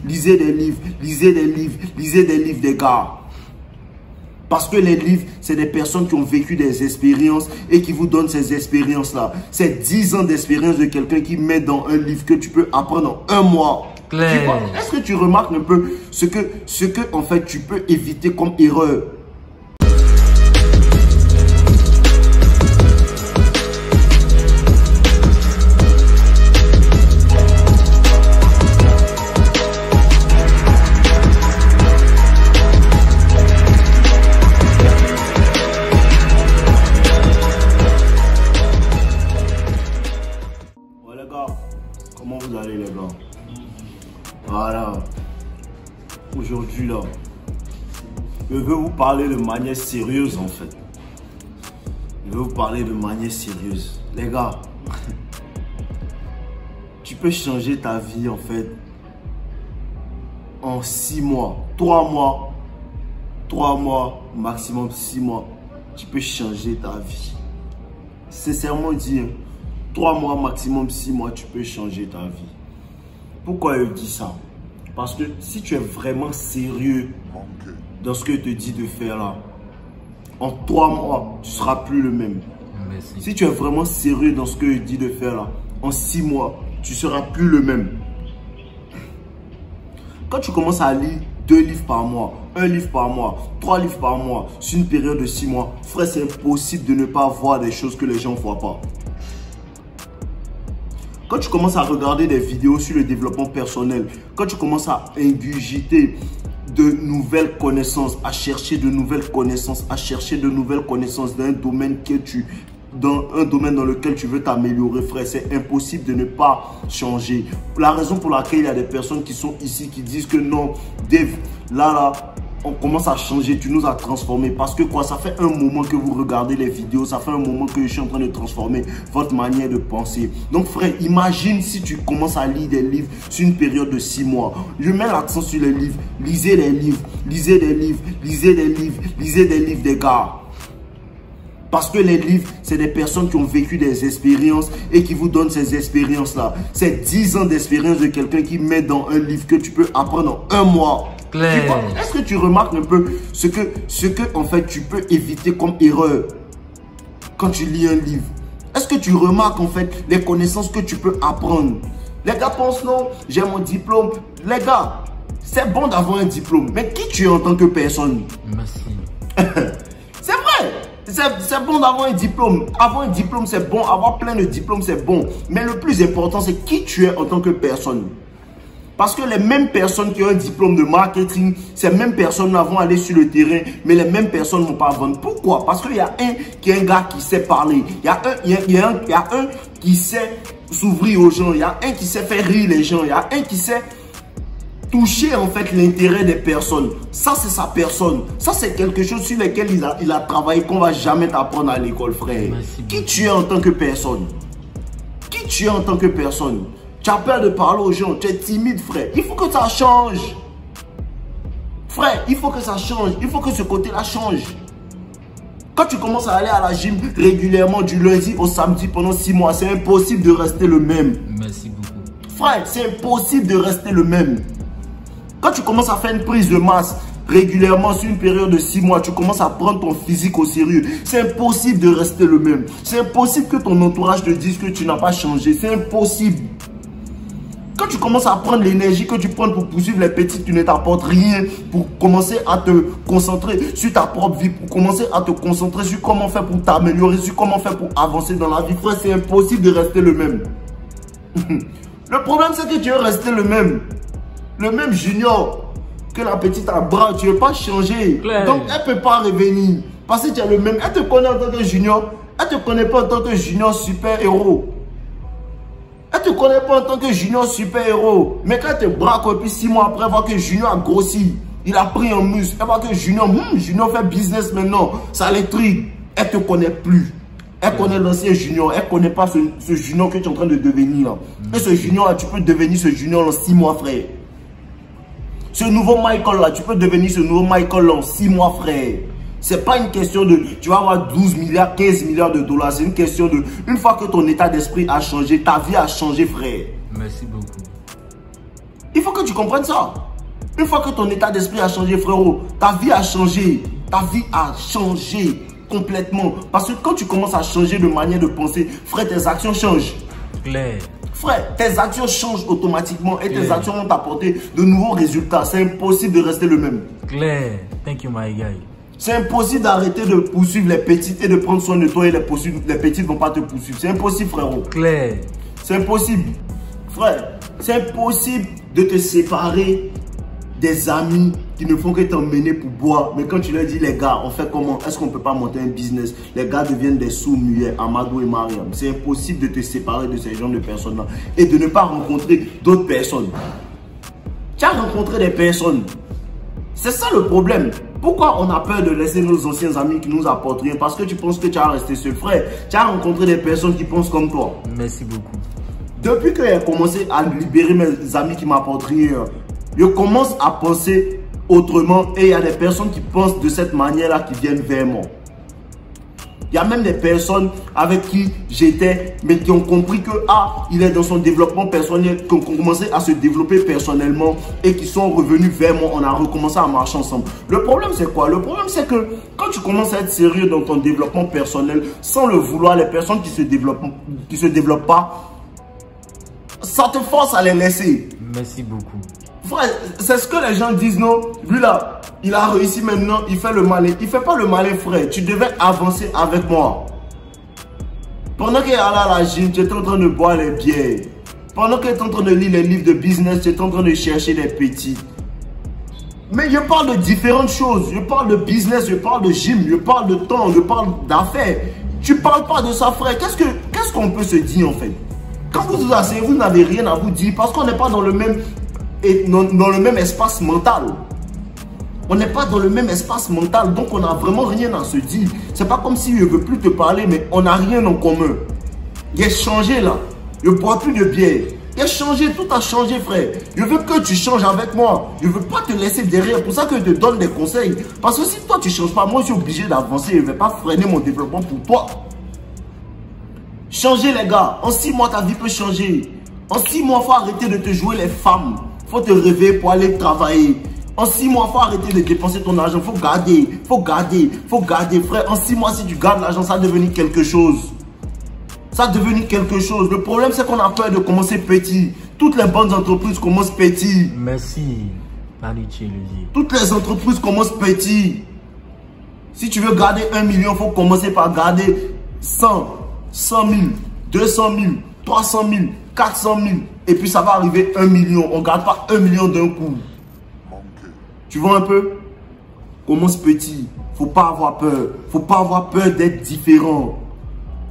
lisez des livres, lisez des livres, lisez des livres, des gars. Parce que les livres, c'est des personnes qui ont vécu des expériences et qui vous donnent ces expériences-là. C'est 10 ans d'expérience de quelqu'un qui met dans un livre que tu peux apprendre en un mois. Est-ce que tu remarques un peu ce que en fait, tu peux éviter comme erreur? Comment vous allez les gars? Voilà. Aujourd'hui là, je veux vous parler de manière sérieuse en fait. Je veux vous parler de manière sérieuse. Les gars, tu peux changer ta vie en fait en 6 mois, 3 mois, maximum 6 mois. Tu peux changer ta vie. Sincèrement dit, 3 mois, maximum 6 mois, tu peux changer ta vie. Pourquoi je dis ça? Parce que si tu es vraiment sérieux dans ce que je te dis de faire là, en 3 mois, tu ne seras plus le même. Merci. Si tu es vraiment sérieux dans ce que je dis de faire là, en 6 mois, tu ne seras plus le même. Quand tu commences à lire 2 livres par mois, 1 livre par mois, 3 livres par mois, sur une période de 6 mois, frère, c'est impossible de ne pas voir des choses que les gens ne voient pas. Quand tu commences à regarder des vidéos sur le développement personnel, quand tu commences à ingurgiter de nouvelles connaissances, à chercher de nouvelles connaissances, dans un domaine dans lequel tu veux t'améliorer, frère, c'est impossible de ne pas changer. La raison pour laquelle il y a des personnes qui sont ici qui disent que non, Dave, là, on commence à changer, tu nous as transformés. Parce que quoi, ça fait un moment que vous regardez les vidéos, ça fait un moment que je suis en train de transformer votre manière de penser. Donc frère, imagine si tu commences à lire des livres sur une période de 6 mois. Je mets l'accent sur les livres. Lisez les livres, lisez des livres, lisez des livres, lisez des livres, des gars. Parce que les livres, c'est des personnes qui ont vécu des expériences et qui vous donnent ces expériences-là. C'est 10 ans d'expérience de quelqu'un qui met dans un livre que tu peux apprendre en un mois. Est-ce que tu remarques un peu ce que en fait tu peux éviter comme erreur quand tu lis un livre? Est-ce que tu remarques en fait les connaissances que tu peux apprendre? Les gars pensent non, j'ai mon diplôme. Les gars, c'est bon d'avoir un diplôme, mais qui tu es en tant que personne? Merci. C'est vrai. C'est bon d'avoir un diplôme. Avoir un diplôme, c'est bon. Avoir plein de diplômes, c'est bon. Mais le plus important, c'est qui tu es en tant que personne. Parce que les mêmes personnes qui ont un diplôme de marketing, ces mêmes personnes-là vont aller sur le terrain, mais les mêmes personnes ne vont pas vendre. Pourquoi? Parce qu'il y a un qui est un gars qui sait parler. Il y a un qui sait s'ouvrir aux gens. Il y a un qui sait faire rire les gens. Il y a un qui sait toucher en fait l'intérêt des personnes. Ça, c'est sa personne. Ça, c'est quelque chose sur lequel il a travaillé qu'on ne va jamais t'apprendre à l'école, frère. Qui tu es en tant que personne? Qui tu es en tant que personne? Tu as peur de parler aux gens, tu es timide, frère. Il faut que ça change. Frère, il faut que ça change. Il faut que ce côté-là change. Quand tu commences à aller à la gym régulièrement du lundi au samedi pendant 6 mois, c'est impossible de rester le même. Merci beaucoup. Frère, c'est impossible de rester le même. Quand tu commences à faire une prise de masse régulièrement sur une période de 6 mois, tu commences à prendre ton physique au sérieux. C'est impossible de rester le même. C'est impossible que ton entourage te dise que tu n'as pas changé. C'est impossible. Quand tu commences à prendre l'énergie que tu prends pour poursuivre les petits, tu ne t'apportes rien pour commencer à te concentrer sur ta propre vie, pour commencer à te concentrer sur comment faire pour t'améliorer, sur comment faire pour avancer dans la vie. Frère, c'est impossible de rester le même. Le problème, c'est que tu veux rester le même junior que la petite a bras, tu ne veux pas changer. Donc, elle ne peut pas revenir. Parce que tu es le même. Elle te connaît en tant que junior. Elle ne te connaît pas en tant que junior super-héros. Elle ne te connaît pas en tant que junior super-héros. Mais quand elle te braque et puis 6 mois après, elle voit que junior a grossi. Il a pris en muscle. Elle voit que junior fait business maintenant. Ça l'intrigue. Elle ne te connaît plus. Elle connaît l'ancien junior. Elle ne connaît pas ce junior que tu es en train de devenir. Là. Et ce junior là, tu peux devenir ce junior en 6 mois, frère. Ce nouveau Michael là, tu peux devenir ce nouveau Michael là en 6 mois, frère. C'est pas une question de, tu vas avoir 12 milliards, 15 milliards de dollars. C'est une question de, une fois que ton état d'esprit a changé, ta vie a changé, frère. Merci beaucoup. Il faut que tu comprennes ça. Une fois que ton état d'esprit a changé, frérot, ta vie a changé. Ta vie a changé complètement. Parce que quand tu commences à changer de manière de penser, frère, tes actions changent. Clair. Frère, tes actions changent automatiquement et tes actions vont t'apporter de nouveaux résultats. C'est impossible de rester le même. Clair. Thank you, my guy. C'est impossible d'arrêter de poursuivre les petites et de prendre soin de toi et les petites ne vont pas te poursuivre. C'est impossible, frérot. Clair. C'est impossible. Frère, c'est impossible de te séparer des amis qui ne font que t'emmener pour boire. Mais quand tu leur dis, les gars, on fait comment? Est-ce qu'on ne peut pas monter un business? Les gars deviennent des sourds-muets, Amadou et Mariam. C'est impossible de te séparer de ces genres de personnes-là et de ne pas rencontrer d'autres personnes. Tu as rencontré des personnes. C'est ça le problème. Pourquoi on a peur de laisser nos anciens amis qui nous apportent rien? Parce que tu penses que tu as resté seul. Frère, tu as rencontré des personnes qui pensent comme toi. Merci beaucoup. Depuis que j'ai commencé à libérer mes amis qui m'apportent rien, je commence à penser autrement et il y a des personnes qui pensent de cette manière-là qui viennent vers moi. Il y a même des personnes avec qui j'étais, mais qui ont compris que il est dans son développement personnel, qui ont commencé à se développer personnellement et qui sont revenus vers moi. On a recommencé à marcher ensemble. Le problème, c'est quoi? Le problème, c'est que quand tu commences à être sérieux dans ton développement personnel, sans le vouloir, les personnes qui se développent pas, ça te force à les laisser. Merci beaucoup. Frère, c'est ce que les gens disent, non? Lui là, il a réussi maintenant, il fait le malin. Il fait pas le malin, frère. Tu devais avancer avec moi. Pendant qu'il est allé à la gym, tu étais en train de boire les bières. Pendant qu'il est en train de lire les livres de business, tu étais en train de chercher les petits. Mais je parle de différentes choses. Je parle de business, je parle de gym, je parle de temps, je parle d'affaires. Tu parles pas de ça, frère. Qu'est-ce qu'on peut se dire en fait? Quand vous vous asseyez, vous n'avez rien à vous dire parce qu'on n'est pas dans le même espace mental. On n'est pas dans le même espace mental, donc on n'a vraiment rien à se dire. C'est pas comme si je ne veux plus te parler, mais on n'a rien en commun. Il a changé là. Je ne bois plus de bière. Il a changé, tout a changé, frère. Je veux que tu changes avec moi. Je ne veux pas te laisser derrière. C'est pour ça que je te donne des conseils. Parce que si toi tu ne changes pas, moi je suis obligé d'avancer. Je ne vais pas freiner mon développement pour toi. Changez les gars. En 6 mois, ta vie peut changer. En 6 mois, il faut arrêter de te jouer les femmes. Il faut te réveiller pour aller travailler. En 6 mois, il faut arrêter de dépenser ton argent. Il faut garder, frère. En 6 mois, si tu gardes l'argent, ça va devenir quelque chose. Ça va devenir quelque chose. Le problème, c'est qu'on a peur de commencer petit. Toutes les bonnes entreprises commencent petit. Merci. Toutes les entreprises commencent petit. Si tu veux garder 1 million, il faut commencer par garder 100 000, 200 000, 300 000, 400 000. Et puis ça va arriver 1 million. On ne garde pas 1 million d'un coup. Tu vois un peu? Commence petit. Faut pas avoir peur. Faut pas avoir peur d'être différent.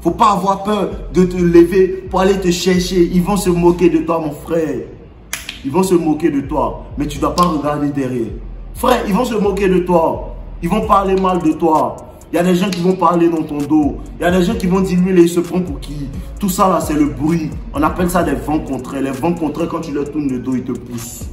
Faut pas avoir peur de te lever pour aller te chercher. Ils vont se moquer de toi, mon frère. Ils vont se moquer de toi. Mais tu ne dois pas regarder derrière. Frère, ils vont se moquer de toi. Ils vont parler mal de toi. Il y a des gens qui vont parler dans ton dos. Il y a des gens qui vont dire, lui, il se prend pour qui? Tout ça, là, c'est le bruit. On appelle ça des vents contraires. Les vents contraires, quand tu leur tournes le dos, ils te poussent.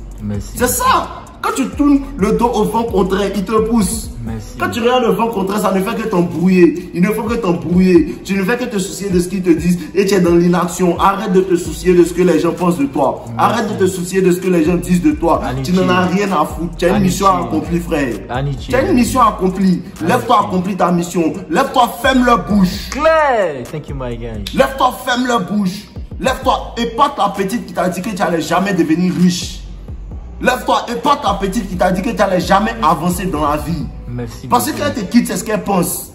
C'est ça. Quand tu tournes le dos au vent contraire, il te pousse. Merci. Quand tu regardes le vent contraire, ça ne fait que t'embrouiller. Il ne faut que t'embrouiller. Tu ne fais que te soucier de ce qu'ils te disent et tu es dans l'inaction. Arrête de te soucier de ce que les gens pensent de toi. Merci. Arrête de te soucier de ce que les gens disent de toi. Tu n'en as rien à foutre. Tu as une mission à accomplir, frère. Tu as une mission à accomplir. Lève-toi, accomplis ta mission. Lève-toi, ferme leur bouche. Claire. Thank you, my guy. Lève-toi, ferme leur bouche. Lève-toi et pas ta petite qui t'a dit que tu n'allais jamais devenir riche. Lève-toi et pas ta petite qui t'a dit que tu n'allais jamais avancer dans la vie. Merci. Parce que quand elle te quitte, c'est ce qu'elle pense.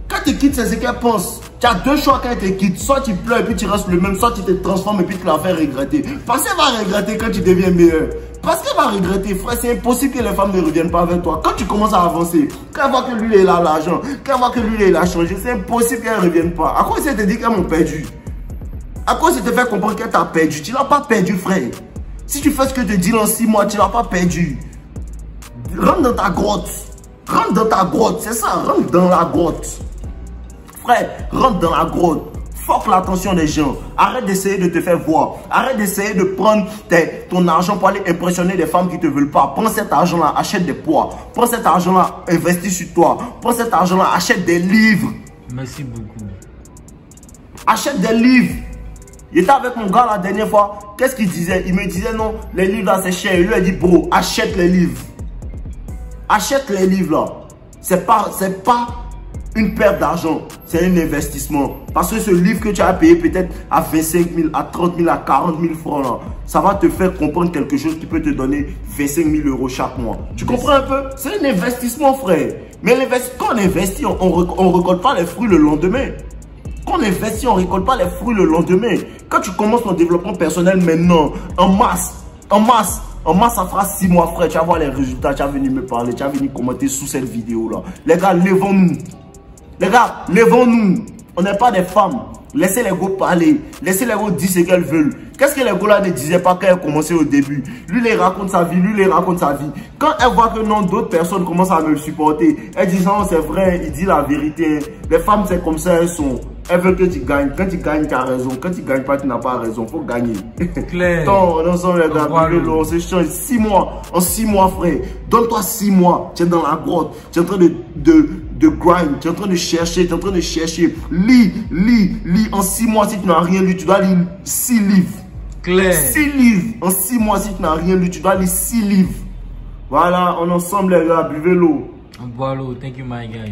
Quand elle te quitte, c'est ce qu'elle pense. Tu as 2 choix quand elle te quitte. Soit tu pleures et puis tu restes le même, soit tu te transformes et puis tu la fais regretter. Parce qu'elle va regretter quand tu deviens meilleur. Parce qu'elle va regretter, frère. C'est impossible que les femmes ne reviennent pas avec toi. Quand tu commences à avancer, quand elle voit que lui, il a l'argent, quand elle voit que lui, il a changé, c'est impossible qu'elle ne revienne pas. À quoi elle te dit qu'elles m'ont perdu? À quoi elle te fait comprendre qu'elle t'a perdu? Tu l'as pas perdu, frère. Si tu fais ce que je te dis dans 6 mois, tu l'as pas perdu. Rentre dans ta grotte. Rentre dans ta grotte, c'est ça, rentre dans la grotte. Frère, rentre dans la grotte. Fuck l'attention des gens. Arrête d'essayer de te faire voir. Arrête d'essayer de prendre ton argent pour aller impressionner des femmes qui ne te veulent pas. Prends cet argent-là, achète des poids. Prends cet argent-là, investis sur toi. Prends cet argent-là, achète des livres. Merci beaucoup. Achète des livres. Il était avec mon gars la dernière fois. Qu'est-ce qu'il disait? Il me disait non, les livres là c'est cher. Il lui a dit bro, achète les livres. Achète les livres là. C'est pas une perte d'argent, c'est un investissement. Parce que ce livre que tu as payé peut-être à 25 000, à 30 000, à 40 000 francs là, ça va te faire comprendre quelque chose qui peut te donner 25 000 euros chaque mois. Tu comprends un peu? C'est un investissement, frère. Mais quand on investit, on ne récolte pas les fruits le lendemain. Quand on investit, on ne récolte pas les fruits le lendemain. Quand tu commences ton développement personnel maintenant, en masse, ça fera 6 mois, frère. Tu vas voir les résultats, tu vas venir me parler, tu vas venir commenter sous cette vidéo-là. Les gars, levons-nous. Les gars, levons-nous. On n'est pas des femmes. Laissez les gars parler. Laissez les gars dire ce qu'elles veulent. Qu'est-ce que les gars là ne disaient pas quand elles commençaient au début? Lui, il raconte sa vie. Lui, il raconte sa vie. Quand elle voit que non, d'autres personnes commencent à me supporter, elle dit non, c'est vrai, il dit la vérité. Les femmes, c'est comme ça, elles sont. Elles veulent que tu gagnes. Quand tu gagnes, tu as raison. Quand tu gagnes pas, tu n'as pas raison. Il faut gagner. Claire. Non, on ensemble, les gars. On se change. 6 mois. En 6 mois, frère. Donne-toi 6 mois. Tu es dans la grotte. Tu es en train de grind. Tu es en train de chercher. Tu es en train de chercher. Lis. En 6 mois, si tu n'as rien lu, tu dois lire 6 livres. Claire. 6 livres. En 6 mois, si tu n'as rien lu, tu dois lire 6 livres. Voilà, on est ensemble, les gars. Buvez l'eau. On boit l'eau. Thank you, my guy.